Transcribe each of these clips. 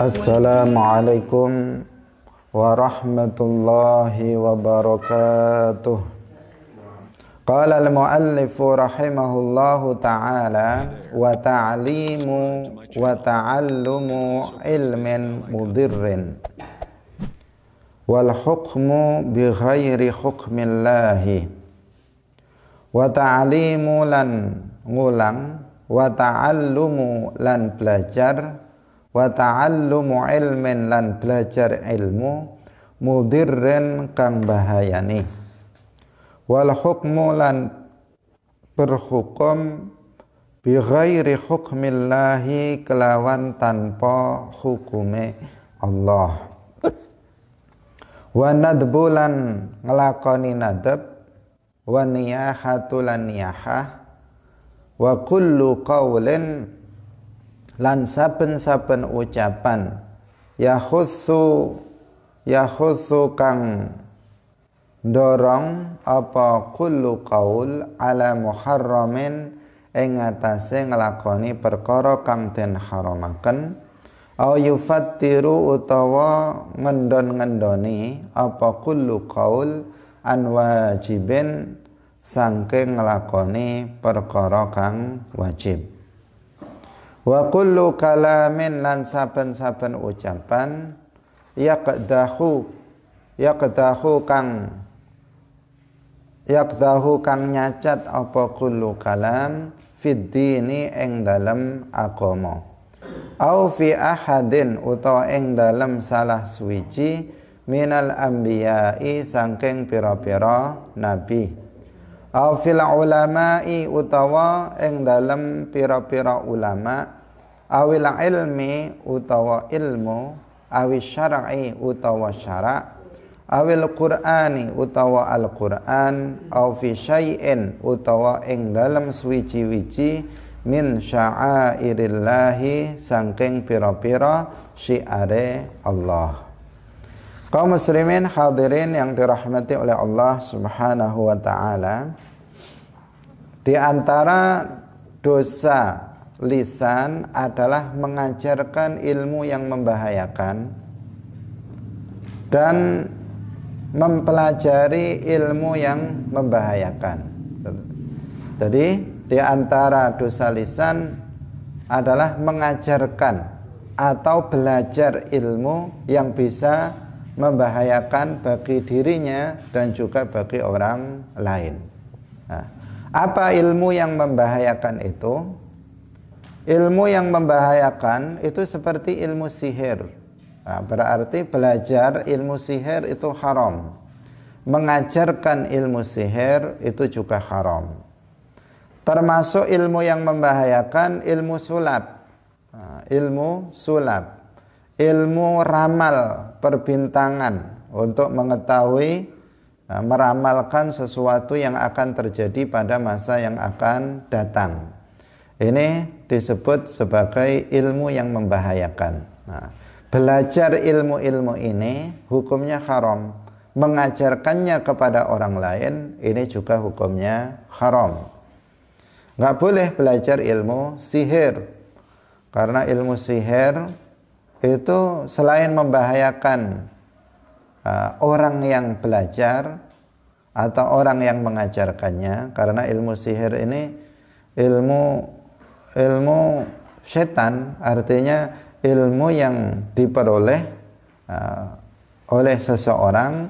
Assalamualaikum warahmatullahi wabarakatuh. Qala al-muallifu rahimahullahu ta'ala wa ta'limu wa ta'allumu ilmin mudirrin wal hukmu bi ghairi hukmillahi wa ta'limu lan ngulang wa ta'allumu lan belajar wa ta'allumu ilmin lan belajar ilmu mudirrin kang bahayani wal hukmu lan berhukum bi ghairi hukmillahi kelawan tanpa hukume Allah wa nadbulan ngelakoni nadab wa niyahatulan niyahah wa kullu qawlin lan saben-saben ucapan yakhussu kang dorong apa kullu qaul ala muharramin ing atase nglakoni perkara kang den haramaken au yufattiru utawa ngendon-ngendoni apa kullu qaul an wajibin saking nglakoni perkara kang wajib wa kullu kalamin lan saben-saben ucapan yaqdahu kang nyacat apa kullu kalam fid dini ing dalem agama au fi ahadin utawa ing dalem salah suwiji minal anbiya'i saking pira-pira nabi au fil ulama'i utawa ing dalem pira-pira ulama awil ilmi utawa ilmu awil syar'i utawa syara' awil qur'ani utawa al-qur'an au fi syai'in utawa ing dalem suwiji-wiji min sya'airillahi saking pira-pira syiare Allah. Kaum muslimin hadirin yang dirahmati oleh Allah Subhanahu wa ta'ala, di antara dosa lisan adalah mengajarkan ilmu yang membahayakan dan mempelajari ilmu yang membahayakan. Jadi di antara dosa lisan adalah mengajarkan atau belajar ilmu yang bisa membahayakan bagi dirinya dan juga bagi orang lain. Nah, apa ilmu yang membahayakan itu? Ilmu yang membahayakan itu seperti ilmu sihir. Nah, berarti belajar ilmu sihir itu haram. Mengajarkan ilmu sihir itu juga haram. Termasuk ilmu yang membahayakan ilmu sulap. Nah, ilmu sulap. Ilmu ramal perbintangan untuk mengetahui meramalkan sesuatu yang akan terjadi pada masa yang akan datang. Ini disebut sebagai ilmu yang membahayakan. Nah, belajar ilmu-ilmu ini hukumnya haram. Mengajarkannya kepada orang lain ini juga hukumnya haram. Nggak boleh belajar ilmu sihir, karena ilmu sihir itu selain membahayakan orang yang belajar atau orang yang mengajarkannya, karena ilmu sihir ini ilmu setan, artinya ilmu yang diperoleh oleh seseorang,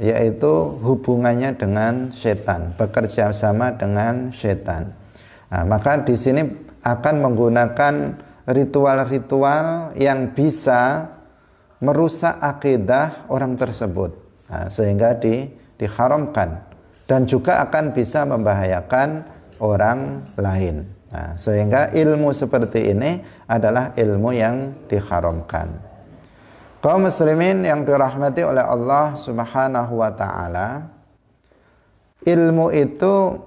yaitu hubungannya dengan setan, bekerja sama dengan setan. Nah, maka di sini akan menggunakan ritual-ritual yang bisa merusak akidah orang tersebut, nah, sehingga diharamkan, dan juga akan bisa membahayakan orang lain. Nah, sehingga ilmu seperti ini adalah ilmu yang diharamkan. Kaum muslimin yang dirahmati oleh Allah Subhanahu wa ta'ala, ilmu itu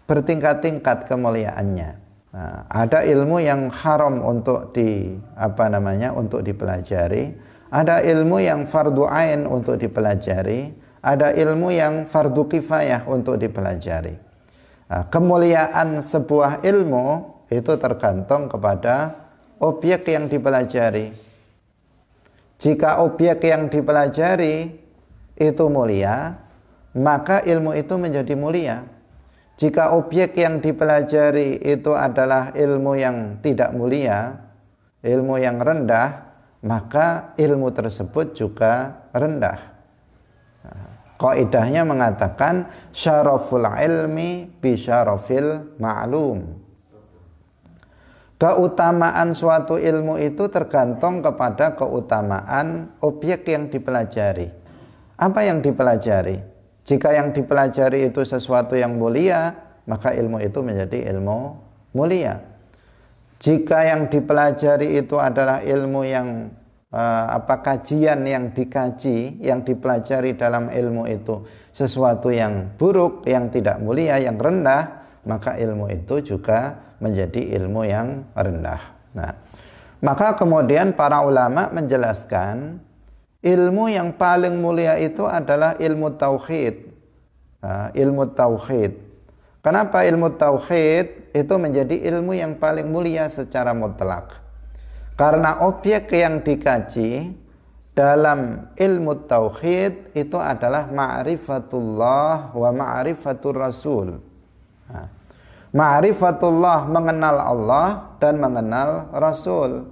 bertingkat-tingkat kemuliaannya. Nah, ada ilmu yang haram untuk untuk dipelajari, ada ilmu yang fardu ain untuk dipelajari, ada ilmu yang fardu kifayah untuk dipelajari. Nah, kemuliaan sebuah ilmu itu tergantung kepada objek yang dipelajari. Jika objek yang dipelajari itu mulia, maka ilmu itu menjadi mulia. Jika objek yang dipelajari itu adalah ilmu yang tidak mulia, ilmu yang rendah, maka ilmu tersebut juga rendah. Qaidahnya mengatakan syaraful ilmi bi syarafil ma'lum. Keutamaan suatu ilmu itu tergantung kepada keutamaan objek yang dipelajari. Apa yang dipelajari? Jika yang dipelajari itu sesuatu yang mulia, maka ilmu itu menjadi ilmu mulia. Jika yang dipelajari itu adalah ilmu yang kajian yang dikaji, yang dipelajari dalam ilmu itu sesuatu yang buruk, yang tidak mulia, yang rendah, maka ilmu itu juga menjadi ilmu yang rendah. Nah, maka kemudian para ulama menjelaskan ilmu yang paling mulia itu adalah ilmu tauhid. Ilmu tauhid. Kenapa ilmu tauhid itu menjadi ilmu yang paling mulia secara mutlak? Karena objek yang dikaji dalam ilmu tauhid itu adalah ma'rifatullah wa ma'rifatur rasul. Ma'rifatullah, mengenal Allah dan mengenal Rasul.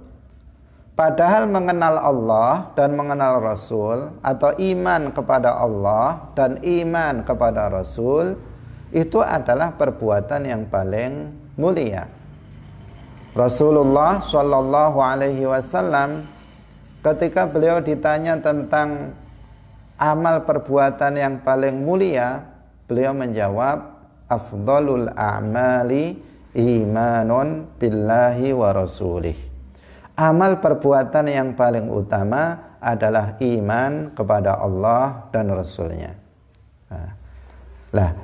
Padahal mengenal Allah dan mengenal Rasul, atau iman kepada Allah dan iman kepada Rasul, itu adalah perbuatan yang paling mulia. Rasulullah Shallallahu Alaihi Wasallam ketika beliau ditanya tentang amal perbuatan yang paling mulia, beliau menjawab, afdhalul a'mali imanun billahi wa rasulih. Amal perbuatan yang paling utama adalah iman kepada Allah dan Rasulnya.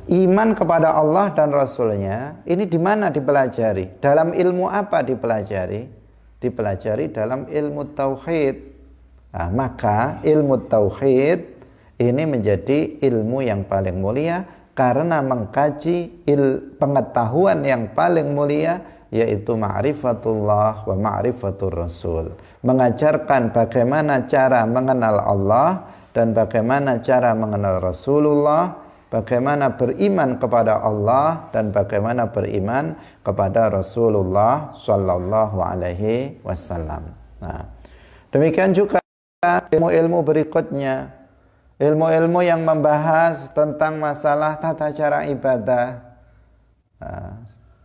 Iman kepada Allah dan Rasulnya ini di mana dipelajari? Dalam ilmu apa dipelajari? Dipelajari dalam ilmu tauhid. Maka ilmu tauhid ini menjadi ilmu yang paling mulia karena mengkaji pengetahuan yang paling mulia, yaitu ma'rifatullah wa ma'rifatur rasul. Mengajarkan bagaimana cara mengenal Allah dan bagaimana cara mengenal Rasulullah, bagaimana beriman kepada Allah dan bagaimana beriman kepada Rasulullah Sallallahu Alaihi Wasallam. Nah, demikian juga ilmu-ilmu berikutnya, ilmu-ilmu yang membahas tentang masalah tata cara ibadah,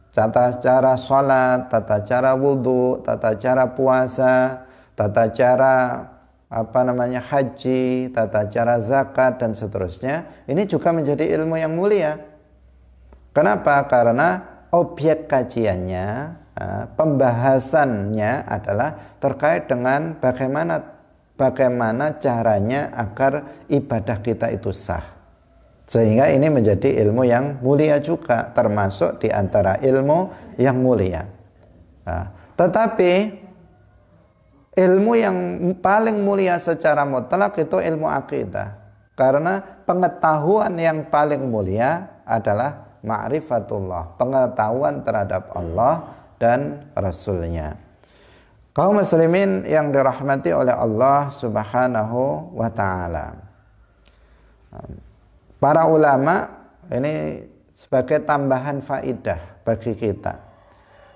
tata cara sholat, tata cara wudhu, tata cara puasa, tata cara haji, tata cara zakat dan seterusnya. Ini juga menjadi ilmu yang mulia. Kenapa? Karena objek kajiannya, pembahasannya adalah terkait dengan bagaimana caranya agar ibadah kita itu sah. Sehingga ini menjadi ilmu yang mulia juga, termasuk di antara ilmu yang mulia. Tetapi ilmu yang paling mulia secara mutlak itu ilmu akidah. Karena pengetahuan yang paling mulia adalah ma'rifatullah, pengetahuan terhadap Allah dan Rasulnya. Kaum muslimin yang dirahmati oleh Allah Subhanahu wa ta'ala, para ulama ini sebagai tambahan faidah bagi kita.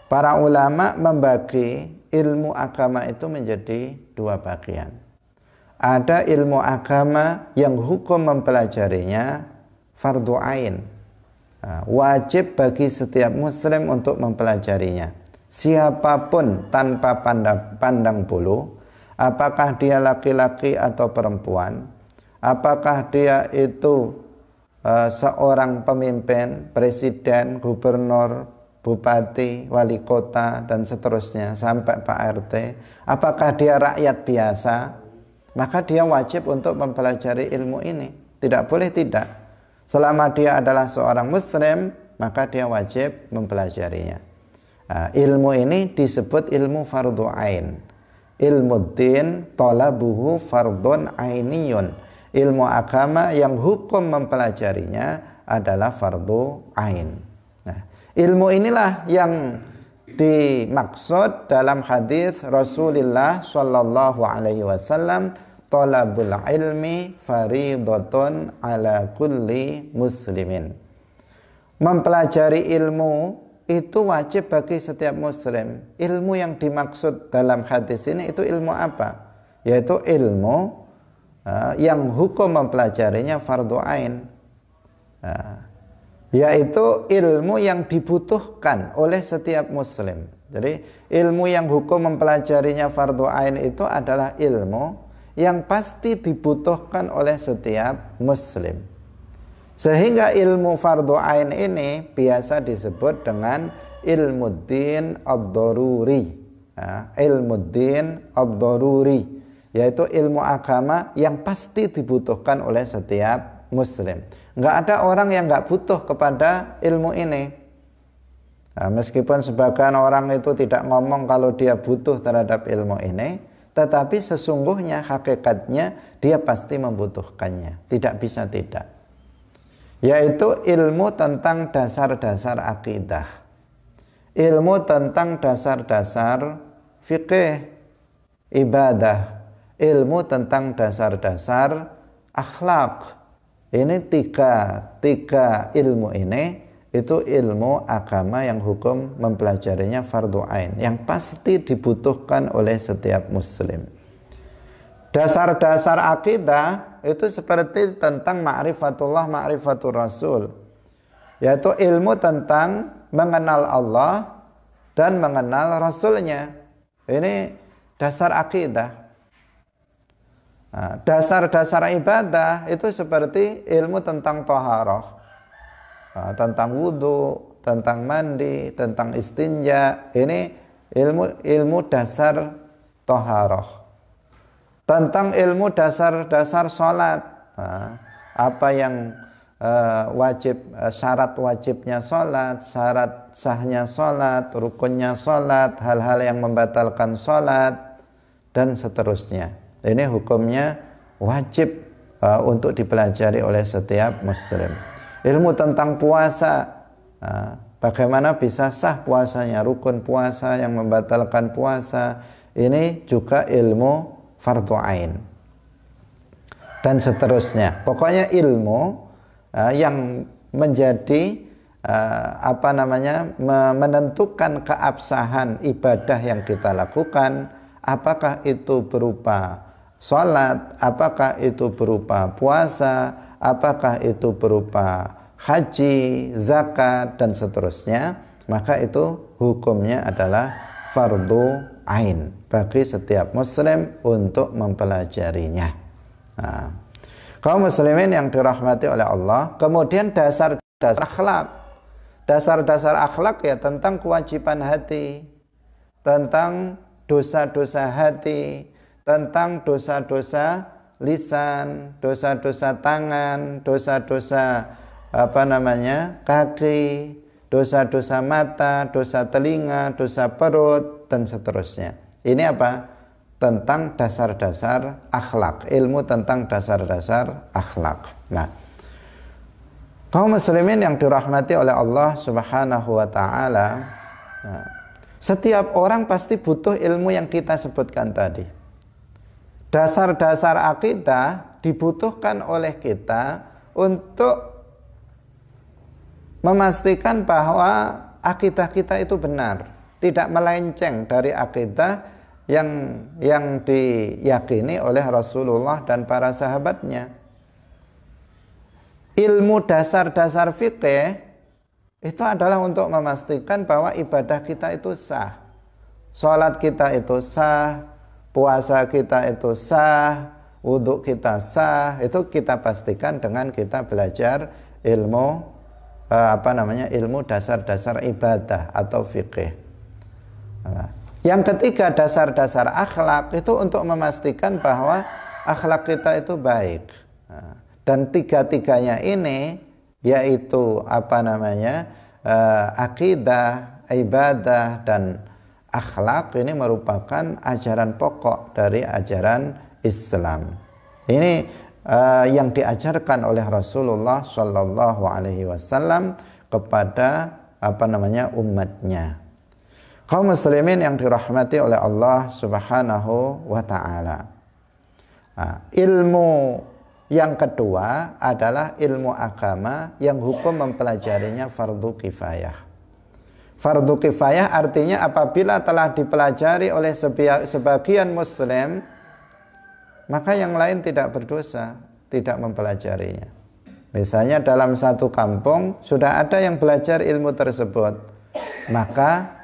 Para ulama membagi ilmu agama itu menjadi dua bagian. Ada ilmu agama yang hukum mempelajarinya fardu ain, wajib bagi setiap muslim untuk mempelajarinya. Siapapun tanpa pandang bulu, apakah dia laki-laki atau perempuan, apakah dia itu seorang pemimpin, presiden, gubernur, bupati, wali kota dan seterusnya sampai Pak RT, apakah dia rakyat biasa, maka dia wajib untuk mempelajari ilmu ini. Tidak boleh tidak. Selama dia adalah seorang muslim, maka dia wajib mempelajarinya. Ilmu ini disebut ilmu fardu ain. Ilmu din talabuhu fardun ainiyun. Ilmu agama yang hukum mempelajarinya adalah fardu ain. Nah, ilmu inilah yang dimaksud dalam hadis Rasulullah Shallallahu Alaihi Wasallam, talabul ilmi faridatun ala kulli muslimin. Mempelajari ilmu itu wajib bagi setiap muslim. Ilmu yang dimaksud dalam hadis ini itu ilmu apa? Yaitu ilmu yang hukum mempelajarinya fardu ain. Yaitu ilmu yang dibutuhkan oleh setiap muslim. Jadi ilmu yang hukum mempelajarinya fardu ain itu adalah ilmu yang pasti dibutuhkan oleh setiap muslim. Sehingga ilmu fardu ain ini biasa disebut dengan ilmu din ad-daruri. Ilmu din ad-daruri, yaitu ilmu agama yang pasti dibutuhkan oleh setiap muslim. Nggak ada orang yang nggak butuh kepada ilmu ini. Meskipun sebagian orang itu tidak ngomong kalau dia butuh terhadap ilmu ini, tetapi sesungguhnya hakikatnya dia pasti membutuhkannya. Tidak bisa tidak. Yaitu ilmu tentang dasar-dasar akidah, ilmu tentang dasar-dasar fikih, ibadah, ilmu tentang dasar-dasar akhlak. Ini tiga ilmu ini itu ilmu agama yang hukum mempelajarinya fardu ain, yang pasti dibutuhkan oleh setiap muslim. Dasar-dasar akidah itu seperti tentang ma'rifatullah, ma'rifatur rasul, yaitu ilmu tentang mengenal Allah dan mengenal rasulnya. Ini dasar akidah. Dasar-dasar ibadah itu seperti ilmu tentang taharah, tentang wudhu, tentang mandi, tentang istinja. Ini ilmu dasar taharah. Tentang ilmu dasar-dasar sholat, apa yang wajib, syarat wajibnya sholat, syarat sahnya sholat, rukunnya sholat, hal-hal yang membatalkan sholat, dan seterusnya. Ini hukumnya wajib untuk dipelajari oleh setiap muslim. Ilmu tentang puasa, bagaimana bisa sah puasanya, rukun puasa yang membatalkan puasa, ini juga ilmu fardu ain, dan seterusnya. Pokoknya ilmu yang menjadi menentukan keabsahan ibadah yang kita lakukan, apakah itu berupa sholat, apakah itu berupa puasa, apakah itu berupa haji, zakat, dan seterusnya, maka itu hukumnya adalah fardu ain bagi setiap muslim untuk mempelajarinya. Kaum muslimin yang dirahmati oleh Allah, kemudian dasar-dasar akhlak. Dasar-dasar akhlak ya tentang kewajiban hati, tentang dosa-dosa hati, tentang dosa-dosa lisan, dosa-dosa tangan, dosa-dosa kaki, dosa-dosa mata, dosa telinga, dosa perut, dan seterusnya. Ini apa? Tentang dasar-dasar akhlak, ilmu tentang dasar-dasar akhlak. Nah, kaum muslimin yang dirahmati oleh Allah Subhanahu wa taala, setiap orang pasti butuh ilmu yang kita sebutkan tadi. Dasar-dasar akidah dibutuhkan oleh kita untuk memastikan bahwa akidah kita itu benar, tidak melenceng dari akidah yang diyakini oleh Rasulullah dan para sahabatnya. Ilmu dasar-dasar fikih itu adalah untuk memastikan bahwa ibadah kita itu sah, sholat kita itu sah, puasa kita itu sah, wudhu kita sah. Itu kita pastikan dengan kita belajar ilmu ilmu dasar-dasar ibadah atau fikih. Yang ketiga, dasar-dasar akhlak itu untuk memastikan bahwa akhlak kita itu baik. Dan tiga-tiganya ini yaitu akidah, ibadah, dan akhlak ini merupakan ajaran pokok dari ajaran Islam. Ini yang diajarkan oleh Rasulullah Shallallahu Alaihi Wasallam kepada umatnya. Kaum muslimin yang dirahmati oleh Allah Subhanahu wa ta'ala. Ilmu yang kedua adalah ilmu agama yang hukum mempelajarinya fardu kifayah. Fardu kifayah artinya apabila telah dipelajari oleh sebagian muslim, maka yang lain tidak berdosa, tidak mempelajarinya. Misalnya dalam satu kampung sudah ada yang belajar ilmu tersebut, maka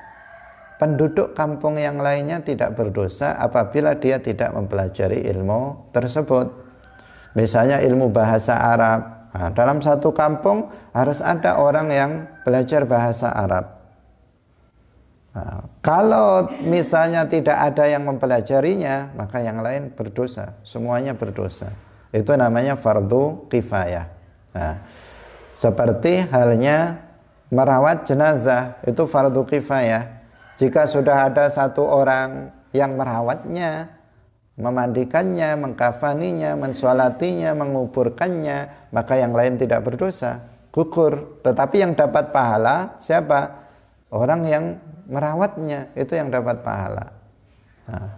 penduduk kampung yang lainnya tidak berdosa apabila dia tidak mempelajari ilmu tersebut. Misalnya ilmu bahasa Arab. Nah, dalam satu kampung harus ada orang yang belajar bahasa Arab. Nah, kalau misalnya tidak ada yang mempelajarinya, maka yang lain berdosa. Semuanya berdosa. Itu namanya fardu kifayah. Nah, seperti halnya merawat jenazah, itu fardu kifayah. Jika sudah ada satu orang yang merawatnya, memandikannya, mengkafaninya, mensolatinya, menguburkannya, maka yang lain tidak berdosa, gugur. Tetapi yang dapat pahala siapa? Orang yang merawatnya, itu yang dapat pahala. Nah,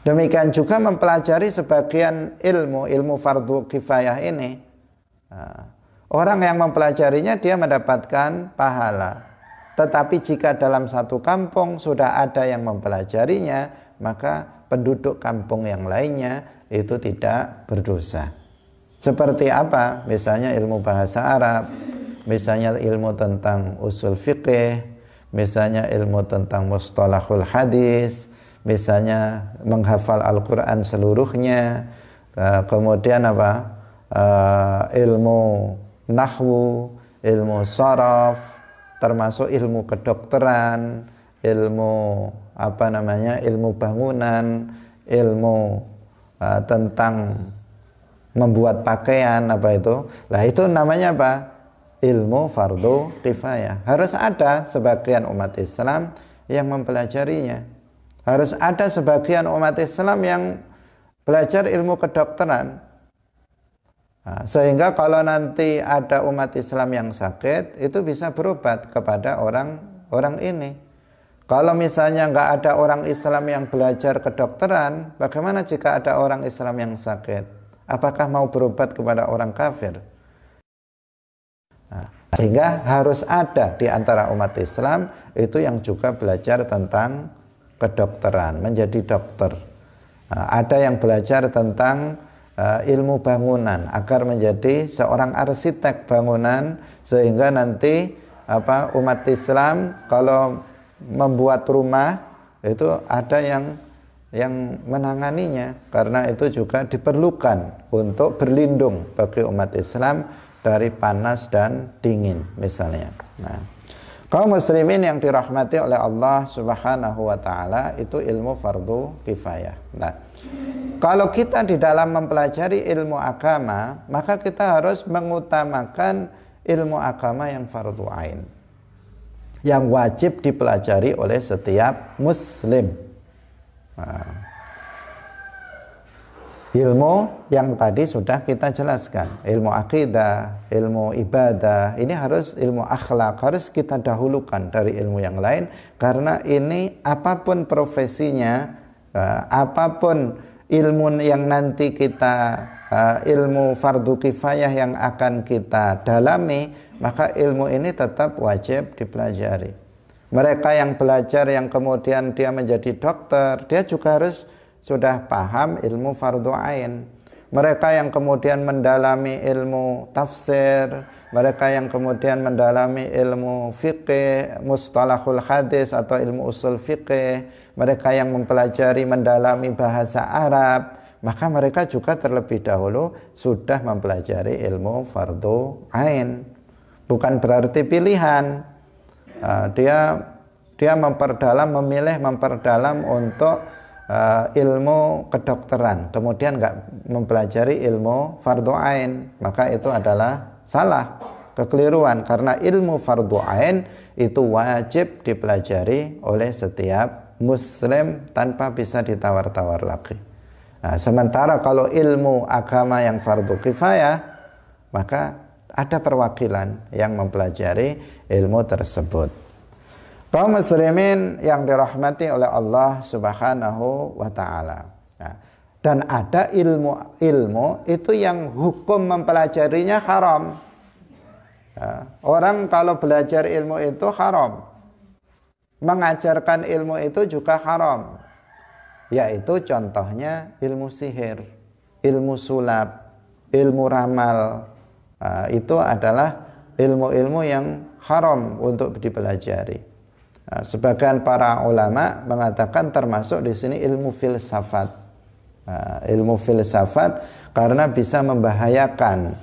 demikian juga mempelajari sebagian ilmu fardu kifayah ini. Nah, orang yang mempelajarinya dia mendapatkan pahala. Tetapi jika dalam satu kampung sudah ada yang mempelajarinya, maka penduduk kampung yang lainnya itu tidak berdosa. Seperti apa? Misalnya ilmu bahasa Arab, misalnya ilmu tentang usul fiqih, misalnya ilmu tentang mustalahul hadis, misalnya menghafal Al-Quran seluruhnya, kemudian apa? Ilmu nahwu, ilmu sharaf, termasuk ilmu kedokteran, ilmu ilmu bangunan, ilmu tentang membuat pakaian, Lah itu namanya apa? Ilmu fardu kifayah. Harus ada sebagian umat Islam yang mempelajarinya. Harus ada sebagian umat Islam yang belajar ilmu kedokteran. Nah, sehingga kalau nanti ada umat Islam yang sakit, itu bisa berobat kepada orang ini. Kalau misalnya nggak ada orang Islam yang belajar kedokteran, bagaimana jika ada orang Islam yang sakit? Apakah mau berobat kepada orang kafir? Nah, sehingga harus ada di antara umat Islam itu yang juga belajar tentang kedokteran, menjadi dokter. Nah, ada yang belajar tentang ilmu bangunan agar menjadi seorang arsitek bangunan, sehingga nanti umat Islam kalau membuat rumah itu ada yang menanganinya, karena itu juga diperlukan untuk berlindung bagi umat Islam dari panas dan dingin misalnya. Nah, kaum muslimin yang dirahmati oleh Allah Subhanahu wa ta'ala, itu ilmu fardu kifayah. Nah, kalau kita di dalam mempelajari ilmu agama, maka kita harus mengutamakan ilmu agama yang fardu ain, yang wajib dipelajari oleh setiap muslim. Nah, ilmu yang tadi sudah kita jelaskan, ilmu akidah, ilmu ibadah, ini harus ilmu akhlak, harus kita dahulukan dari ilmu yang lain, karena ini apapun profesinya, apapun ilmu yang nanti kita ilmu fardu kifayah yang akan kita dalami, maka ilmu ini tetap wajib dipelajari. Mereka yang belajar yang kemudian dia menjadi dokter, dia juga harus sudah paham ilmu fardu ain. Mereka yang kemudian mendalami ilmu tafsir, mereka yang kemudian mendalami ilmu fiqih, mustalahul hadis atau ilmu usul fiqih, mereka yang mempelajari mendalami bahasa Arab, maka mereka juga terlebih dahulu sudah mempelajari ilmu fardu ain. Bukan berarti pilihan. Dia memperdalam untuk ilmu kedokteran, kemudian nggak mempelajari ilmu fardu ain, maka itu adalah salah, kekeliruan, karena ilmu fardu ain itu wajib dipelajari oleh setiap muslim tanpa bisa ditawar-tawar lagi. Nah, sementara kalau ilmu agama yang fardu kifayah, maka ada perwakilan yang mempelajari ilmu tersebut. Kaum muslimin yang dirahmati oleh Allah Subhanahu wa taala. Nah, dan ada ilmu itu yang hukum mempelajarinya haram. Ya, orang kalau belajar ilmu itu haram. Mengajarkan ilmu itu juga haram. Yaitu contohnya ilmu sihir, ilmu sulap, ilmu ramal. Nah, itu adalah ilmu-ilmu yang haram untuk dipelajari. Nah, sebagian para ulama mengatakan termasuk di sini ilmu filsafat. Nah, ilmu filsafat karena bisa membahayakan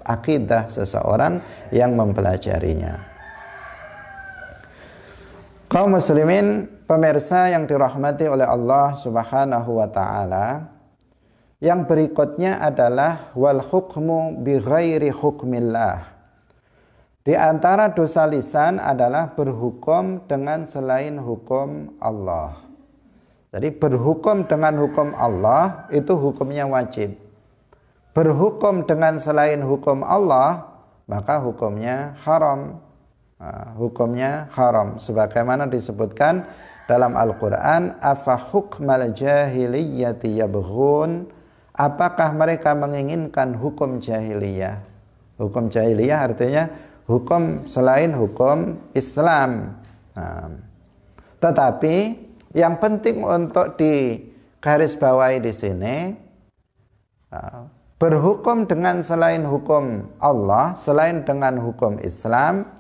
akidah seseorang yang mempelajarinya. Kaum muslimin, pemirsa yang dirahmati oleh Allah Subhanahu wa taala, yang berikutnya adalah wal hukmu bi ghairi hukmillah. Di antara dosa lisan adalah berhukum dengan selain hukum Allah. Jadi berhukum dengan hukum Allah itu hukumnya wajib. Berhukum dengan selain hukum Allah maka hukumnya haram. Hukumnya haram sebagaimana disebutkan dalam Al-Qur'an, afa hukmal jahiliyyati yabghun, apakah mereka menginginkan hukum jahiliyah. Hukum jahiliyah artinya hukum selain hukum Islam. Tetapi yang penting untuk digarisbawahi di sini, berhukum dengan selain hukum Allah, selain dengan hukum Islam,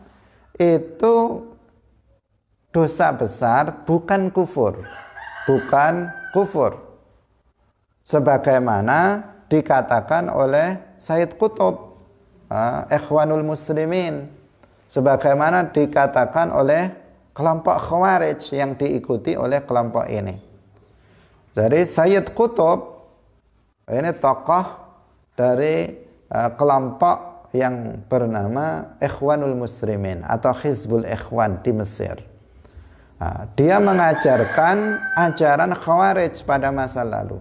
itu dosa besar, bukan kufur. Bukan kufur. Sebagaimana dikatakan oleh Sayyid Qutb, Ikhwanul Muslimin, sebagaimana dikatakan oleh kelompok Khawarij yang diikuti oleh kelompok ini. Jadi Sayyid Qutb ini tokoh dari kelompok yang bernama Ikhwanul Muslimin atau Hizbul Ikhwan di Mesir. Dia mengajarkan ajaran Khawarij pada masa lalu.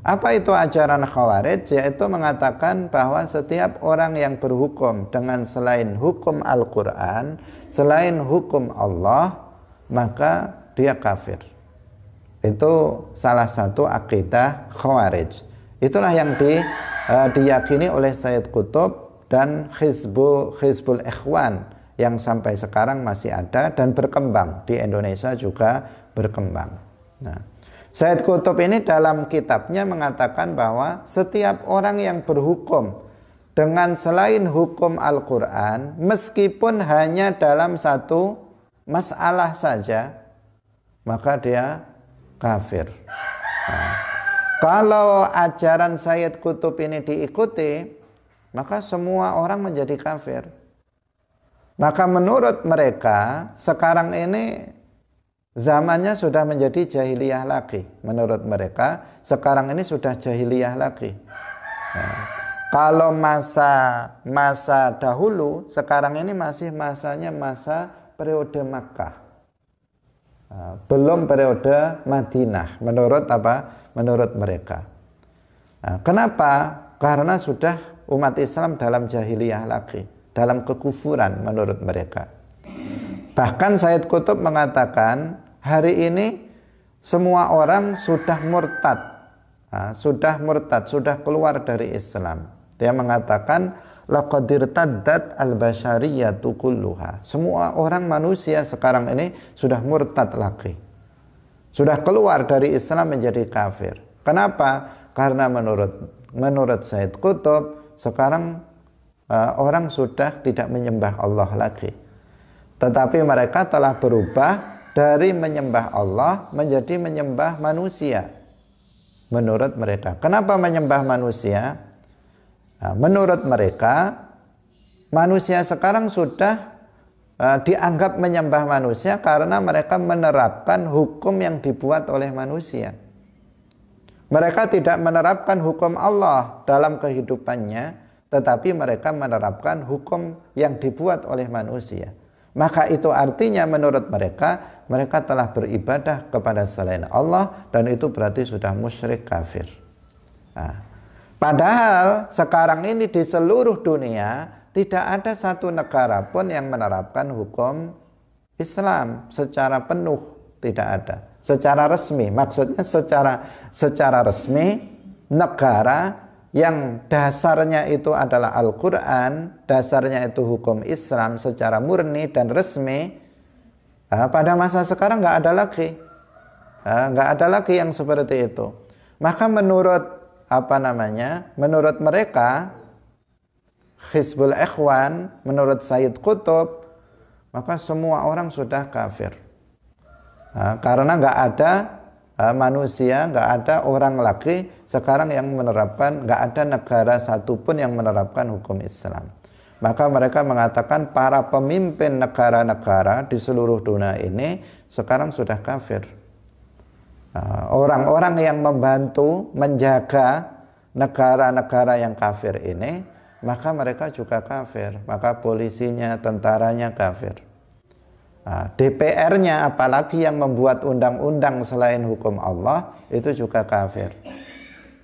Apa itu ajaran Khawarij? Yaitu mengatakan bahwa setiap orang yang berhukum dengan selain hukum Al-Quran, selain hukum Allah, maka dia kafir. Itu salah satu akidah Khawarij. Itulah yang diyakini oleh Sayyid Qutb dan Hizbul Ikhwan yang sampai sekarang masih ada dan berkembang di Indonesia juga berkembang. Nah, Sayyid Qutb ini dalam kitabnya mengatakan bahwa setiap orang yang berhukum dengan selain hukum Al-Quran, meskipun hanya dalam satu masalah saja, maka dia kafir. Nah, kalau ajaran Sayyid Qutb ini diikuti, maka semua orang menjadi kafir. Maka menurut mereka sekarang ini zamannya sudah menjadi jahiliyah lagi. Menurut mereka sekarang ini sudah jahiliyah lagi. Nah, kalau masa dahulu, sekarang ini masih masanya masa periode Makkah. Belum periode Madinah menurut menurut mereka. Nah, kenapa? Karena sudah umat Islam dalam jahiliyah lagi, dalam kekufuran menurut mereka. Bahkan Sayyid Qutb mengatakan hari ini semua orang sudah murtad, sudah keluar dari Islam. Dia mengatakan laqad irtaddat al-bashariyatu kulluha. Semua orang manusia sekarang ini sudah murtad lagi. Sudah keluar dari Islam menjadi kafir. Kenapa? Karena menurut Sayyid Qutb sekarang orang sudah tidak menyembah Allah lagi. Tetapi mereka telah berubah dari menyembah Allah menjadi menyembah manusia. Menurut mereka. Kenapa menyembah manusia? Menurut mereka, manusia sekarang sudah dianggap menyembah manusia karena mereka menerapkan hukum yang dibuat oleh manusia. Mereka tidak menerapkan hukum Allah dalam kehidupannya, tetapi mereka menerapkan hukum yang dibuat oleh manusia. Maka itu artinya menurut mereka, mereka telah beribadah kepada selain Allah dan itu berarti sudah musyrik kafir. Nah, padahal sekarang ini di seluruh dunia tidak ada satu negara pun yang menerapkan hukum Islam secara penuh, tidak ada. Secara resmi, maksudnya secara resmi negara yang dasarnya itu adalah Al-Quran, dasarnya itu hukum Islam secara murni dan resmi, pada masa sekarang nggak ada lagi, nggak ada lagi yang seperti itu. Maka menurut mereka Hizbul Ikhwan, menurut Sayyid Qutb, maka semua orang sudah kafir. Karena nggak ada manusia, nggak ada orang lagi sekarang yang menerapkan, nggak ada negara satupun yang menerapkan hukum Islam. Maka mereka mengatakan para pemimpin negara-negara di seluruh dunia ini sekarang sudah kafir. Orang-orang yang membantu menjaga negara-negara yang kafir ini, maka mereka juga kafir. Maka polisinya, tentaranya kafir. DPR-nya apalagi yang membuat undang-undang selain hukum Allah, itu juga kafir.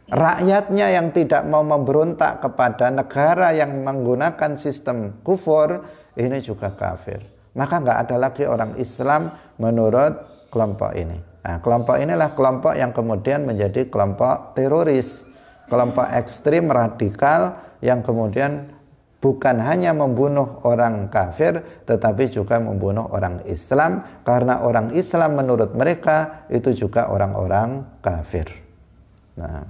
Rakyatnya yang tidak mau memberontak kepada negara yang menggunakan sistem kufur, ini juga kafir. Maka nggak ada lagi orang Islam menurut kelompok ini. Nah, kelompok inilah kelompok yang kemudian menjadi kelompok teroris, kelompok ekstrim radikal yang kemudian bukan hanya membunuh orang kafir, tetapi juga membunuh orang Islam, karena orang Islam menurut mereka itu juga orang-orang kafir. Nah,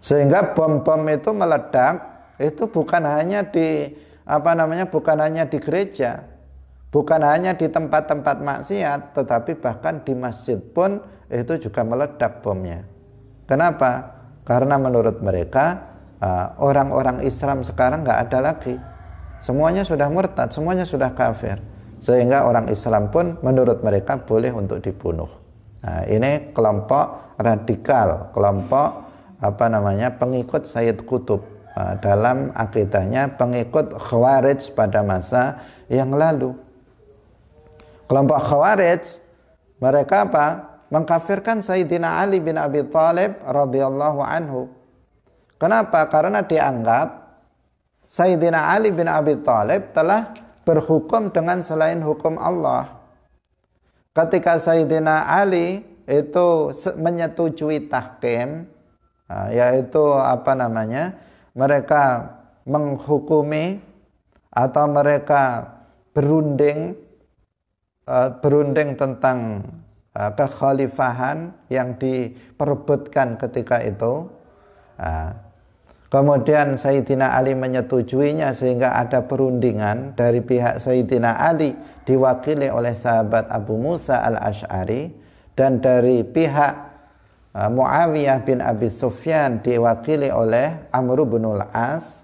sehingga bom-bom itu meledak itu bukan hanya di bukan hanya di gereja, bukan hanya di tempat-tempat maksiat, tetapi bahkan di masjid pun itu juga meledak bomnya. Kenapa? Karena menurut mereka orang-orang Islam sekarang nggak ada lagi, semuanya sudah murtad, semuanya sudah kafir, sehingga orang Islam pun menurut mereka boleh untuk dibunuh. Nah, ini kelompok radikal, kelompok pengikut Sayyid Qutb, dalam akidahnya pengikut Khawarij pada masa yang lalu. Kelompok Khawarij mereka mengkafirkan Sayyidina Ali bin Abi Thalib radhiyallahu anhu. Kenapa? Karena dianggap Sayyidina Ali bin Abi Thalib telah berhukum dengan selain hukum Allah. Ketika Sayyidina Ali itu menyetujui tahkim, yaitu mereka menghukumi atau mereka berunding tentang kekhalifahan yang diperebutkan ketika itu. Kemudian Sayyidina Ali menyetujuinya, sehingga ada perundingan dari pihak Sayyidina Ali diwakili oleh sahabat Abu Musa al-Ash'ari, dan dari pihak Muawiyah bin Abi Sufyan diwakili oleh Amr bin al-As.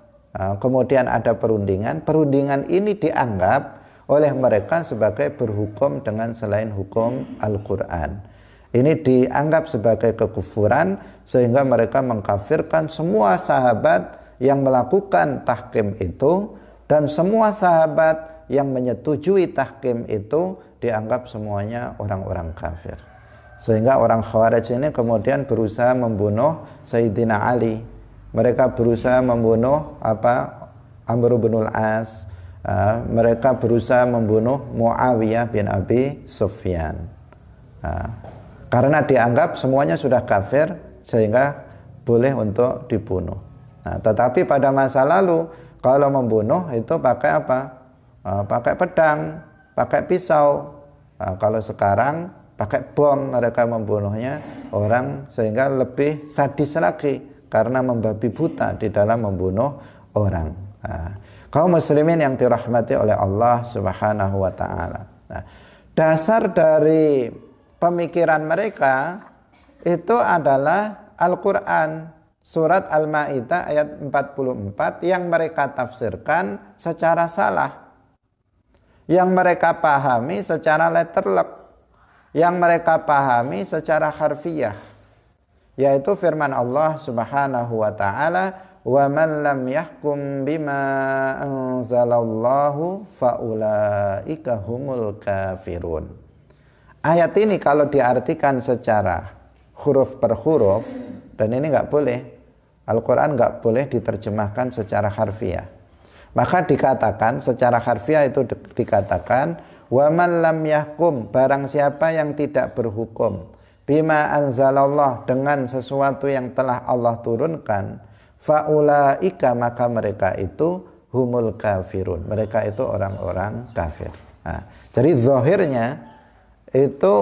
Kemudian ada perundingan ini dianggap oleh mereka sebagai berhukum dengan selain hukum Al-Quran. Ini dianggap sebagai kekufuran, sehingga mereka mengkafirkan semua sahabat yang melakukan tahkim itu, dan semua sahabat yang menyetujui tahkim itu dianggap semuanya orang-orang kafir. Sehingga orang Khawarij ini kemudian berusaha membunuh Sayyidina Ali. Mereka berusaha membunuh Amr bin al-As. Mereka berusaha membunuh Muawiyah bin Abi Sufyan. Karena dianggap semuanya sudah kafir, sehingga boleh untuk dibunuh. Nah, tetapi pada masa lalu kalau membunuh itu pakai pakai pedang, pakai pisau. Kalau sekarang pakai bom mereka membunuhnya orang, sehingga lebih sadis lagi karena membabi buta di dalam membunuh orang. Kaum muslimin yang dirahmati oleh Allah Subhanahu wa taala. Dasar dari pemikiran mereka itu adalah Al-Quran, surat Al-Ma'idah ayat 44, yang mereka tafsirkan secara salah, yang mereka pahami secara letterlek, yang mereka pahami secara harfiah, yaitu firman Allah Subhanahu wa taala, "Wa man lam yahkum bima anzalallahu faulaika humul kafirun." Ayat ini kalau diartikan secara huruf per huruf, dan ini nggak boleh, Al-Quran nggak boleh diterjemahkan secara harfiah. Maka dikatakan secara harfiah itu dikatakan, wa man lam yahkum, barang siapa yang tidak berhukum, bima anzalallah, dengan sesuatu yang telah Allah turunkan, faulaika, maka mereka itu humul kafirun, mereka itu orang-orang kafir. Nah, jadi zahirnya itu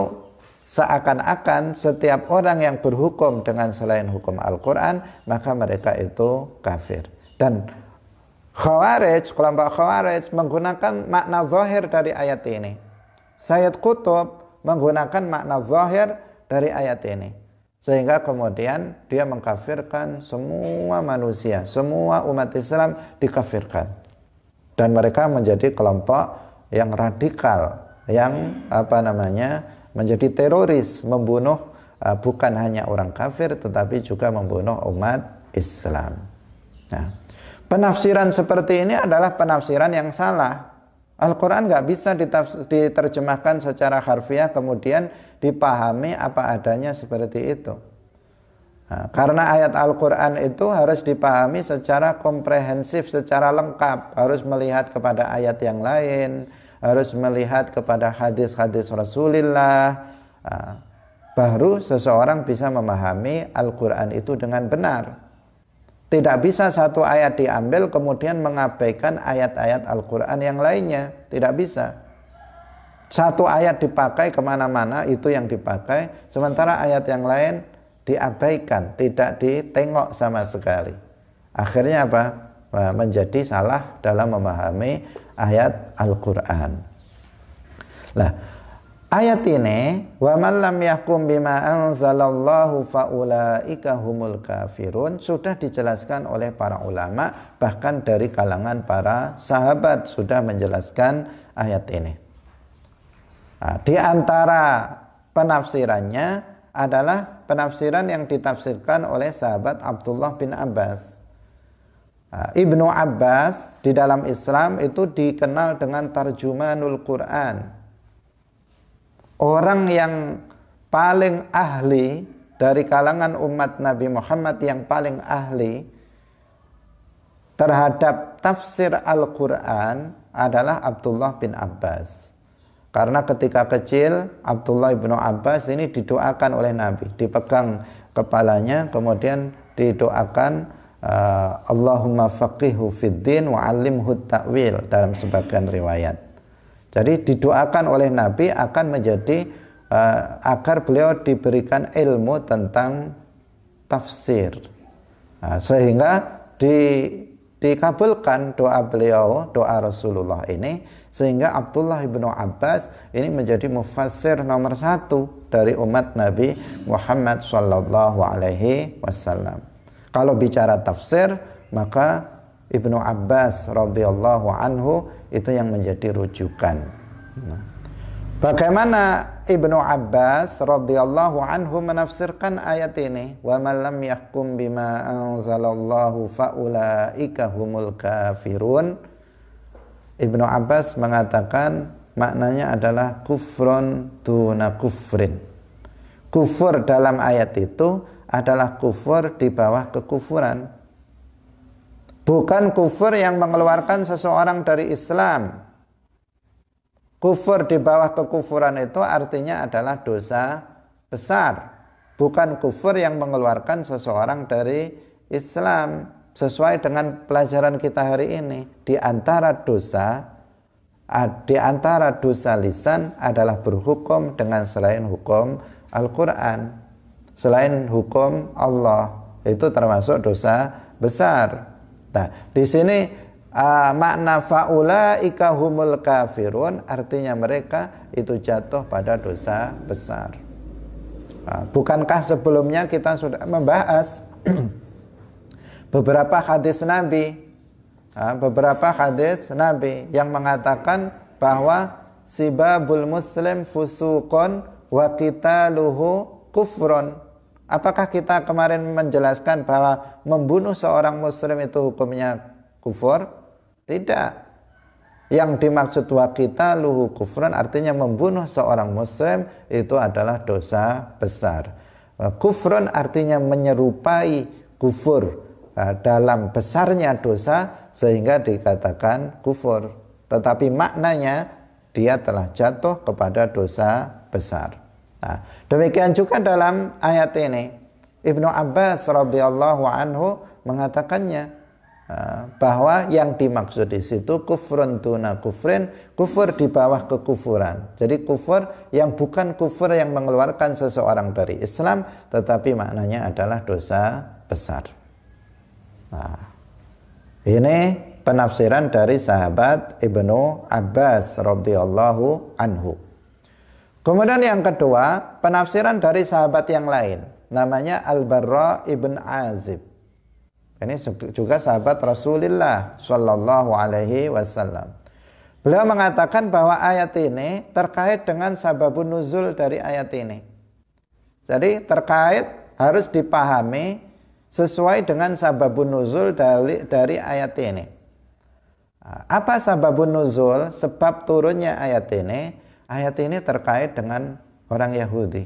seakan-akan setiap orang yang berhukum dengan selain hukum Al-Quran, maka mereka itu kafir. Dan Khawarij, kelompok Khawarij menggunakan makna zahir dari ayat ini. Sayyid Qutb menggunakan makna zahir dari ayat ini, sehingga kemudian dia mengkafirkan semua manusia, semua umat Islam dikafirkan, dan mereka menjadi kelompok yang radikal, yang menjadi teroris, membunuh bukan hanya orang kafir tetapi juga membunuh umat Islam. Nah, penafsiran seperti ini adalah penafsiran yang salah. Al-Quran nggak bisa diterjemahkan secara harfiah kemudian dipahami apa adanya seperti itu. Nah, karena ayat Al-Quran itu harus dipahami secara komprehensif, secara lengkap, harus melihat kepada ayat yang lain, harus melihat kepada hadis-hadis Rasulullah, baru seseorang bisa memahami Al-Quran itu dengan benar. Tidak bisa satu ayat diambil kemudian mengabaikan ayat-ayat Al-Quran yang lainnya, tidak bisa. Satu ayat dipakai kemana-mana, itu yang dipakai, sementara ayat yang lain diabaikan, tidak ditengok sama sekali. Akhirnya apa? Menjadi salah dalam memahami ayat Al-Quran. Nah, ayat ini, wa man lam yahkum bima anzalallahu faulaika humul kafirun, sudah dijelaskan oleh para ulama, bahkan dari kalangan para sahabat sudah menjelaskan ayat ini. Nah, di antara penafsirannya adalah penafsiran yang ditafsirkan oleh sahabat Abdullah bin Abbas. Ibnu Abbas di dalam Islam itu dikenal dengan tarjumanul Quran, orang yang paling ahli dari kalangan umat Nabi Muhammad, yang paling ahli terhadap tafsir Al-Quran adalah Abdullah bin Abbas. Karena ketika kecil Abdullah bin Abbas ini didoakan oleh Nabi, dipegang kepalanya kemudian didoakan Allahumma faqihu fid din wa 'allimhu ta'wil dalam sebagian riwayat. Jadi didoakan oleh Nabi akan menjadi agar beliau diberikan ilmu tentang tafsir. Sehingga dikabulkan doa beliau, doa Rasulullah ini, sehingga Abdullah bin Abbas ini menjadi mufassir nomor 1 dari umat Nabi Muhammad sallallahu alaihi wasallam. Kalau bicara tafsir, maka Ibnu Abbas radhiyallahu anhu itu yang menjadi rujukan. Bagaimana Ibnu Abbas radhiyallahu anhu menafsirkan ayat ini? Wa man lam yahkum bima anzalallahu faulaika humul kafirun. Ibnu Abbas mengatakan maknanya adalah kufrun duna kufrin. Kufur dalam ayat itu adalah kufur di bawah kekufuran, bukan kufur yang mengeluarkan seseorang dari Islam. Kufur di bawah kekufuran itu artinya adalah dosa besar, bukan kufur yang mengeluarkan seseorang dari Islam. Sesuai dengan pelajaran kita hari ini, di antara dosa lisan adalah berhukum dengan selain hukum Al-Quran, selain hukum Allah, itu termasuk dosa besar. Nah, di sini makna faulaika humul kafirun artinya mereka itu jatuh pada dosa besar. Bukankah sebelumnya kita sudah membahas beberapa hadis Nabi yang mengatakan bahwa sibabul muslim fusuqun wa qitaluhu kufrun. Apakah kita kemarin menjelaskan bahwa membunuh seorang muslim itu hukumnya kufur? Tidak. Yang dimaksud wa qitaluhu kufrun artinya membunuh seorang muslim itu adalah dosa besar. Kufrun artinya menyerupai kufur dalam besarnya dosa sehingga dikatakan kufur. Tetapi maknanya dia telah jatuh kepada dosa besar. Nah, demikian juga dalam ayat ini Ibnu Abbas radhiyallahu anhu mengatakannya bahwa yang dimaksud di situ kufrun tuna kufrin, kufur di bawah kekufuran. Jadi kufur yang bukan kufur yang mengeluarkan seseorang dari Islam, tetapi maknanya adalah dosa besar. Nah, ini penafsiran dari sahabat Ibnu Abbas radhiyallahu anhu. Kemudian yang kedua, penafsiran dari sahabat yang lain, namanya Al-Barra ibn Azib. Ini juga sahabat Rasulullah Shallallahu Alaihi Wasallam. Beliau mengatakan bahwa ayat ini terkait dengan sababun nuzul dari ayat ini. Jadi terkait, harus dipahami sesuai dengan sababun nuzul dari ayat ini. Apa sababun nuzul? Sebab turunnya ayat ini. Ayat ini terkait dengan orang Yahudi.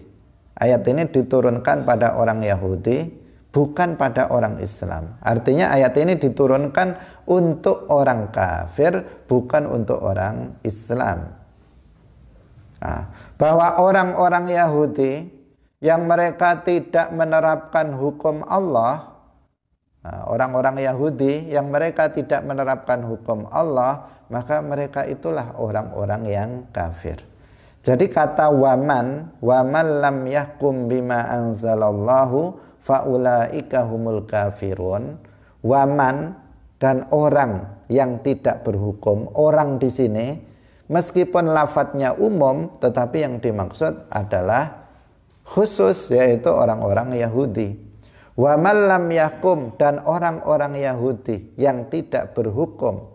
Ayat ini diturunkan pada orang Yahudi, bukan pada orang Islam. Artinya ayat ini diturunkan untuk orang kafir, bukan untuk orang Islam. Bahwa orang-orang Yahudi yang mereka tidak menerapkan hukum Allah, orang-orang Yahudi yang mereka tidak menerapkan hukum Allah, maka mereka itulah orang-orang yang kafir. Jadi kata waman lam yahkum bima anzalallahu faulaika humul kafirun. Waman dan orang yang tidak berhukum, orang di sini meskipun lafadznya umum, tetapi yang dimaksud adalah khusus, yaitu orang-orang Yahudi. Waman lam yahkum, dan orang-orang Yahudi yang tidak berhukum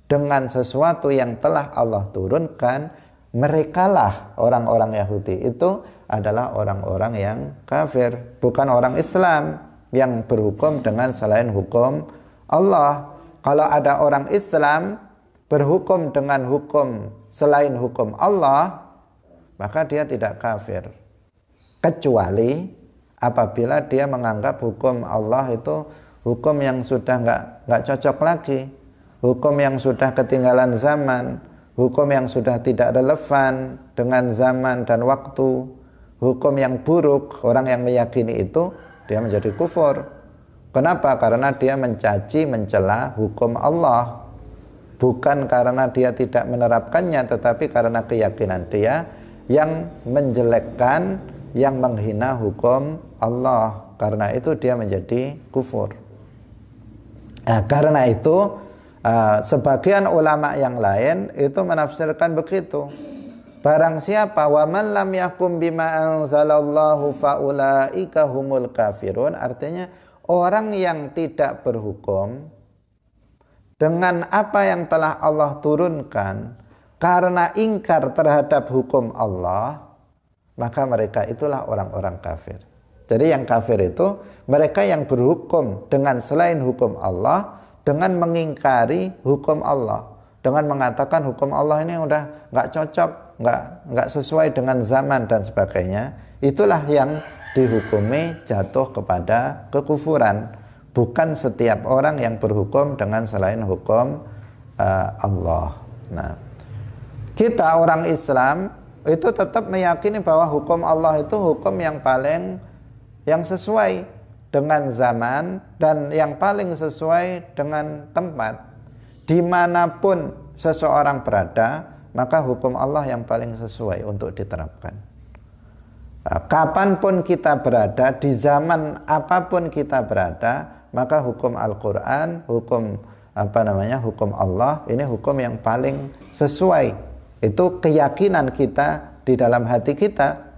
dengan sesuatu yang telah Allah turunkan, merekalah orang-orang Yahudi itu adalah orang-orang yang kafir, bukan orang Islam yang berhukum dengan selain hukum Allah. Kalau ada orang Islam berhukum dengan hukum selain hukum Allah, maka dia tidak kafir, kecuali apabila dia menganggap hukum Allah itu hukum yang sudah nggak cocok lagi, hukum yang sudah ketinggalan zaman, hukum yang sudah tidak relevan dengan zaman dan waktu, hukum yang buruk. Orang yang meyakini itu, dia menjadi kufur. Kenapa? Karena dia mencaci, mencela hukum Allah. Bukan karena dia tidak menerapkannya, tetapi karena keyakinan dia yang menjelekkan, yang menghina hukum Allah. Karena itu dia menjadi kufur. Nah, karena itu sebagian ulama yang lain itu menafsirkan begitu. Barang siapa wa man lam yakum bima anzalallahu faulaika humul kafirun, artinya orang yang tidak berhukum dengan apa yang telah Allah turunkan karena ingkar terhadap hukum Allah, maka mereka itulah orang-orang kafir. Jadi yang kafir itu mereka yang berhukum dengan selain hukum Allah, dengan mengingkari hukum Allah, dengan mengatakan hukum Allah ini udah nggak cocok, nggak sesuai dengan zaman dan sebagainya. Itulah yang dihukumi jatuh kepada kekufuran. Bukan setiap orang yang berhukum dengan selain hukum Allah. Nah, kita orang Islam itu tetap meyakini bahwa hukum Allah itu hukum yang sesuai dengan zaman dan yang paling sesuai dengan tempat. Dimanapun seseorang berada, maka hukum Allah yang paling sesuai untuk diterapkan. Kapanpun kita berada, di zaman apapun kita berada, maka hukum Al-Quran, hukum Allah, ini hukum yang paling sesuai. Itu keyakinan kita di dalam hati kita.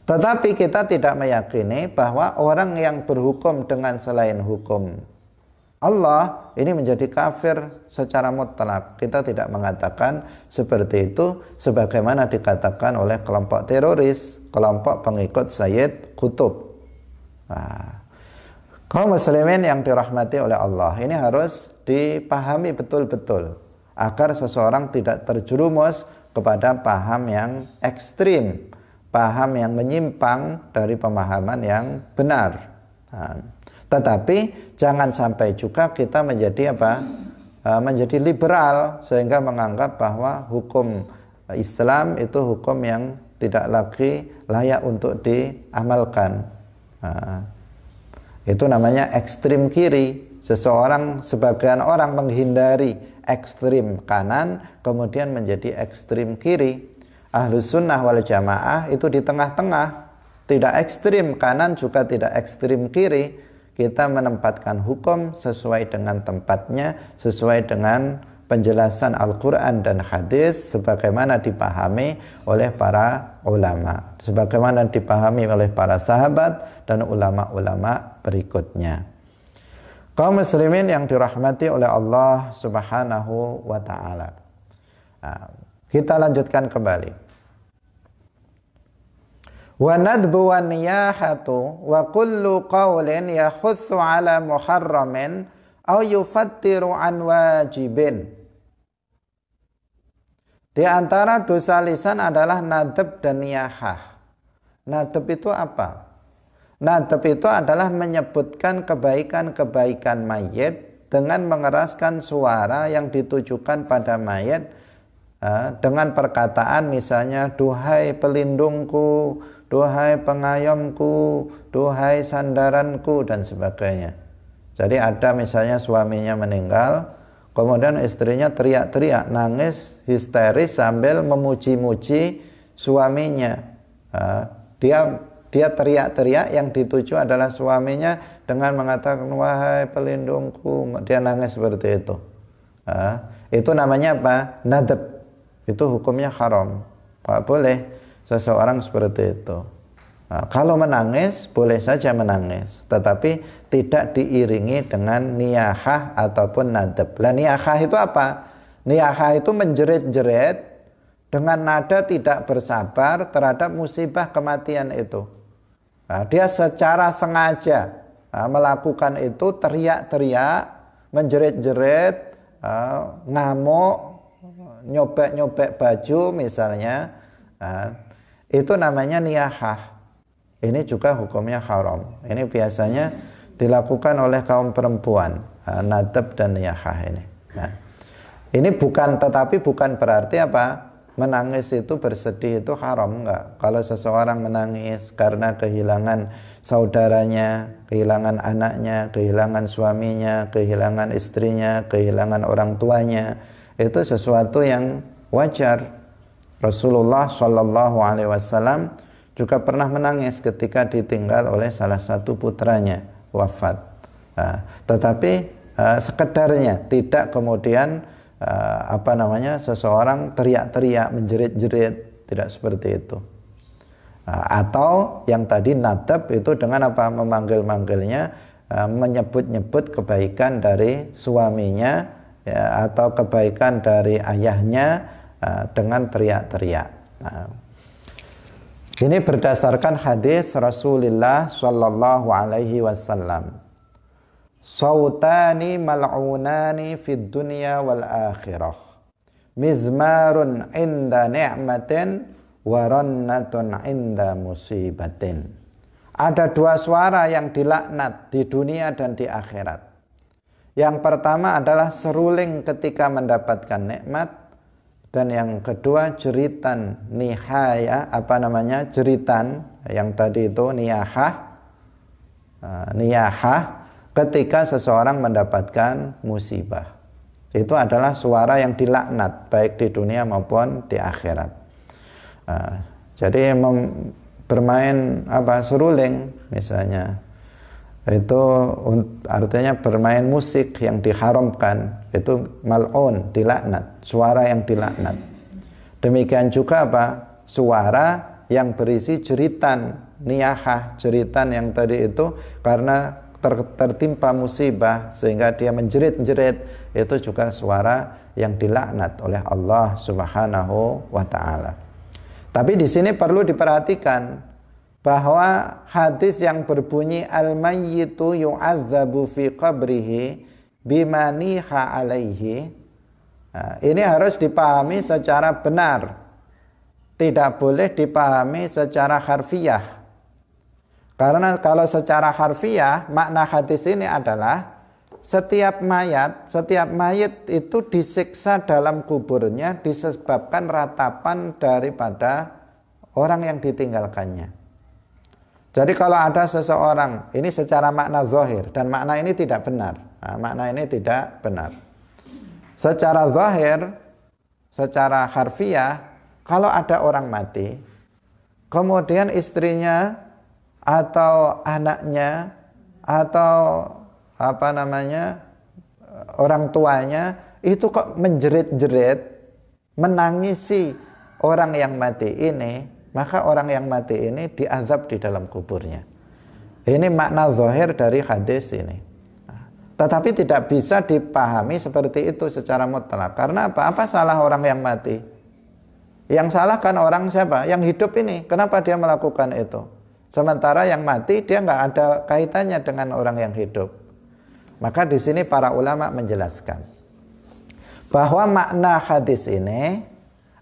Tetapi kita tidak meyakini bahwa orang yang berhukum dengan selain hukum Allah ini menjadi kafir secara mutlak. Kita tidak mengatakan seperti itu sebagaimana dikatakan oleh kelompok teroris, kelompok pengikut Sayyid Qutb. Kaum muslimin yang dirahmati oleh Allah, ini harus dipahami betul-betul agar seseorang tidak terjerumus kepada paham yang ekstrim, paham yang menyimpang dari pemahaman yang benar. Tetapi jangan sampai juga kita menjadi menjadi liberal sehingga menganggap bahwa hukum Islam itu hukum yang tidak lagi layak untuk diamalkan. Itu namanya ekstrim kiri. Sebagian orang menghindari ekstrim kanan kemudian menjadi ekstrim kiri. Ahlus sunnah wal jamaah itu di tengah-tengah, tidak ekstrim kanan juga tidak ekstrim kiri. Kita menempatkan hukum sesuai dengan tempatnya, sesuai dengan penjelasan Al-Quran dan hadis sebagaimana dipahami oleh para ulama, sebagaimana dipahami oleh para sahabat dan ulama-ulama berikutnya. Kaum muslimin yang dirahmati oleh Allah Subhanahu wa ta'ala. Kita lanjutkan kembali. Wa nadbu wa niyahatu wa kullu qawlin yakhuthu ala muharramin aw yufattiru an wajibin. Di antara dosa lisan adalah nadab dan niyahah. Nadab itu apa? Nadab itu adalah menyebutkan kebaikan-kebaikan mayit dengan mengeraskan suara yang ditujukan pada mayit dengan perkataan misalnya duhai pelindungku, duhai pengayomku, duhai sandaranku dan sebagainya. Jadi ada misalnya suaminya meninggal, kemudian istrinya teriak-teriak, nangis, histeris sambil memuji-muji suaminya. Dia teriak-teriak yang dituju adalah suaminya dengan mengatakan wahai pelindungku. Dia nangis seperti itu. Itu namanya apa? Nadab. Itu hukumnya haram. Tak boleh seseorang seperti itu. Kalau menangis boleh saja menangis, tetapi tidak diiringi dengan niyahah ataupun nadab. Lah niyahah itu apa? Niyahah itu menjerit-jerit dengan nada tidak bersabar terhadap musibah kematian itu. Dia secara sengaja melakukan itu, teriak-teriak, menjerit-jerit, ngamuk, nyobek-nyobek baju misalnya. Itu namanya niyahah. Ini juga hukumnya haram. Ini biasanya dilakukan oleh kaum perempuan, nadab dan niyahah ini. Ini tetapi bukan berarti apa? Menangis itu, bersedih itu haram, enggak. Kalau seseorang menangis karena kehilangan saudaranya, kehilangan anaknya, kehilangan suaminya, kehilangan istrinya, kehilangan orang tuanya, itu sesuatu yang wajar. Rasulullah Shallallahu Alaihi Wasallam juga pernah menangis ketika ditinggal oleh salah satu putranya wafat. Tetapi sekedarnya, tidak kemudian seseorang teriak-teriak, menjerit-jerit, tidak seperti itu. Atau yang tadi nadab itu dengan apa? Memanggil-manggilnya, menyebut-nyebut kebaikan dari suaminya, ya, atau kebaikan dari ayahnya dengan teriak-teriak. Ini berdasarkan hadis Rasulullah Shallallahu Alaihi Wasallam. Sautani mal'unani fid dunya wal akhirah, mizmarun inda ni'matin wa rannatun inda musibatin. Ada dua suara yang dilaknat di dunia dan di akhirat. Yang pertama adalah seruling ketika mendapatkan nikmat, dan yang kedua jeritan nihaya, jeritan yang tadi itu niyahah ketika seseorang mendapatkan musibah. Itu adalah suara yang dilaknat baik di dunia maupun di akhirat. Jadi bermain seruling misalnya, itu artinya bermain musik yang diharamkan, itu mal'un, dilaknat, suara yang dilaknat. Demikian juga suara yang berisi jeritan niyahah, jeritan yang tadi itu karena tertimpa musibah sehingga dia menjerit-jerit, itu juga suara yang dilaknat oleh Allah Subhanahu wa ta'ala. Tapi di sini perlu diperhatikan bahwa hadis yang berbunyi al-mayyitu yu'adzabu fi qabrihi bima niha alaihi, ini harus dipahami secara benar, tidak boleh dipahami secara harfiah. Karena kalau secara harfiah makna hadis ini adalah setiap mayat itu disiksa dalam kuburnya disebabkan ratapan daripada orang yang ditinggalkannya. Jadi kalau ada seseorang, ini secara makna zahir, dan makna ini tidak benar. Nah, makna ini tidak benar. Secara zahir, secara harfiah, kalau ada orang mati, kemudian istrinya atau anaknya atau orang tuanya itu kok menjerit-jerit, menangisi orang yang mati ini, maka orang yang mati ini diazab di dalam kuburnya. Ini makna zahir dari hadis ini. Tetapi tidak bisa dipahami seperti itu secara mutlak. Karena apa? Apa salah orang yang mati? Yang salah kan orang siapa? Yang hidup ini. Kenapa dia melakukan itu? Sementara yang mati dia nggak ada kaitannya dengan orang yang hidup. Maka di sini para ulama menjelaskan bahwa makna hadis ini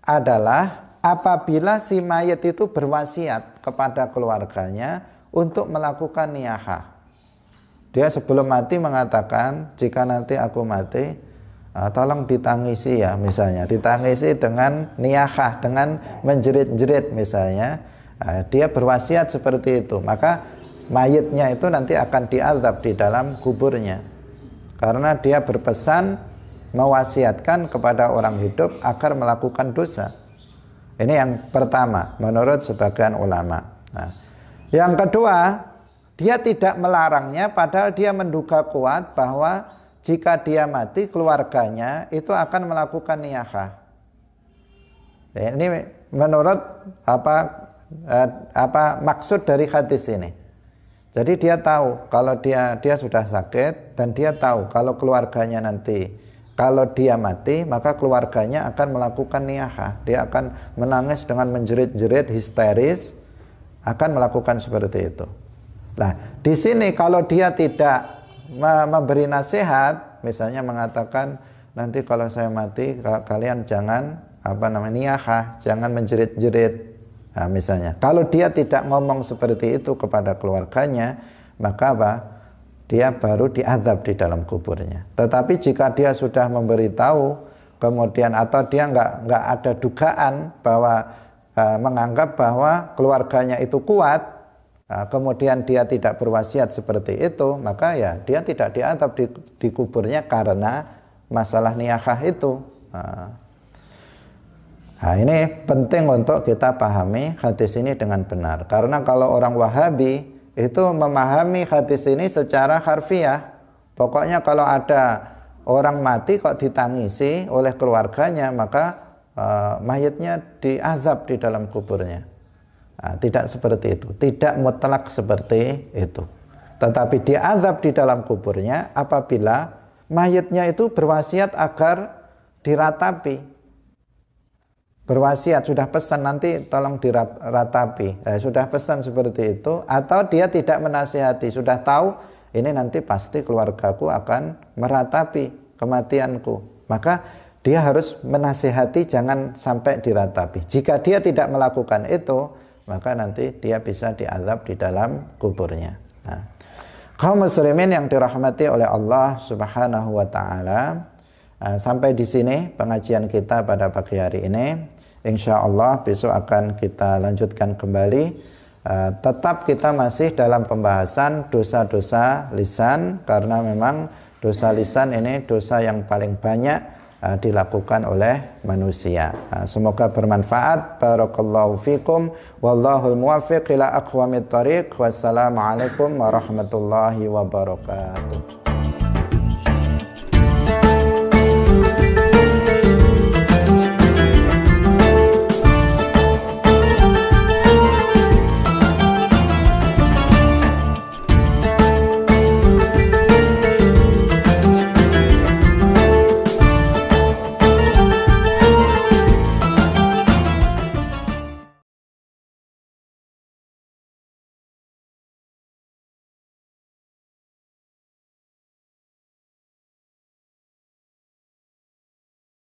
adalah apabila si mayit itu berwasiat kepada keluarganya untuk melakukan niyahah. Dia sebelum mati mengatakan, jika nanti aku mati, tolong ditangisi ya, misalnya ditangisi dengan niyahah, dengan menjerit-jerit misalnya. Dia berwasiat seperti itu, maka mayitnya itu nanti akan diazab di dalam kuburnya karena dia berpesan mewasiatkan kepada orang hidup agar melakukan dosa. Ini yang pertama menurut sebagian ulama. Nah, yang kedua, dia tidak melarangnya padahal dia menduga kuat bahwa jika dia mati keluarganya itu akan melakukan niyahah. Ini menurut maksud dari hadis ini. Jadi dia tahu kalau dia sudah sakit, dan dia tahu kalau keluarganya nanti, kalau dia mati maka keluarganya akan melakukan niyahah. Dia akan menangis dengan menjerit-jerit histeris, akan melakukan seperti itu. Nah, di sini kalau dia tidak memberi nasihat, misalnya mengatakan nanti kalau saya mati kalian jangan niyahah, jangan menjerit-jerit. Nah, misalnya, kalau dia tidak ngomong seperti itu kepada keluarganya, maka dia baru diazab di dalam kuburnya. Tetapi jika dia sudah memberitahu, kemudian atau dia nggak ada dugaan bahwa menganggap bahwa keluarganya itu kuat, kemudian dia tidak berwasiat seperti itu, maka ya dia tidak diazab di kuburnya karena masalah niyahah itu. Nah, ini penting untuk kita pahami hadis ini dengan benar. Karena kalau orang Wahabi itu memahami hadis ini secara harfiah. Pokoknya kalau ada orang mati kok ditangisi oleh keluarganya, maka mayitnya diazab di dalam kuburnya. Nah, tidak seperti itu. Tidak mutlak seperti itu. Tetapi diazab di dalam kuburnya apabila mayitnya itu berwasiat agar diratapi. Berwasiat, sudah pesan nanti tolong diratapi, sudah pesan seperti itu, atau dia tidak menasihati, sudah tahu ini nanti pasti keluargaku akan meratapi kematianku, maka dia harus menasihati jangan sampai diratapi. Jika dia tidak melakukan itu, maka nanti dia bisa diazab di dalam kuburnya. Nah, kaum muslimin yang dirahmati oleh Allah Subhanahu wa taala, sampai di sini pengajian kita pada pagi hari ini. Insya Allah besok akan kita lanjutkan kembali. Tetap kita masih dalam pembahasan dosa-dosa lisan, karena memang dosa lisan ini dosa yang paling banyak dilakukan oleh manusia. Semoga bermanfaat. Barakallahu fikum. Wallahul muwaffiq ila aqwamit thariq. Wassalamualaikum warahmatullahi wabarakatuh.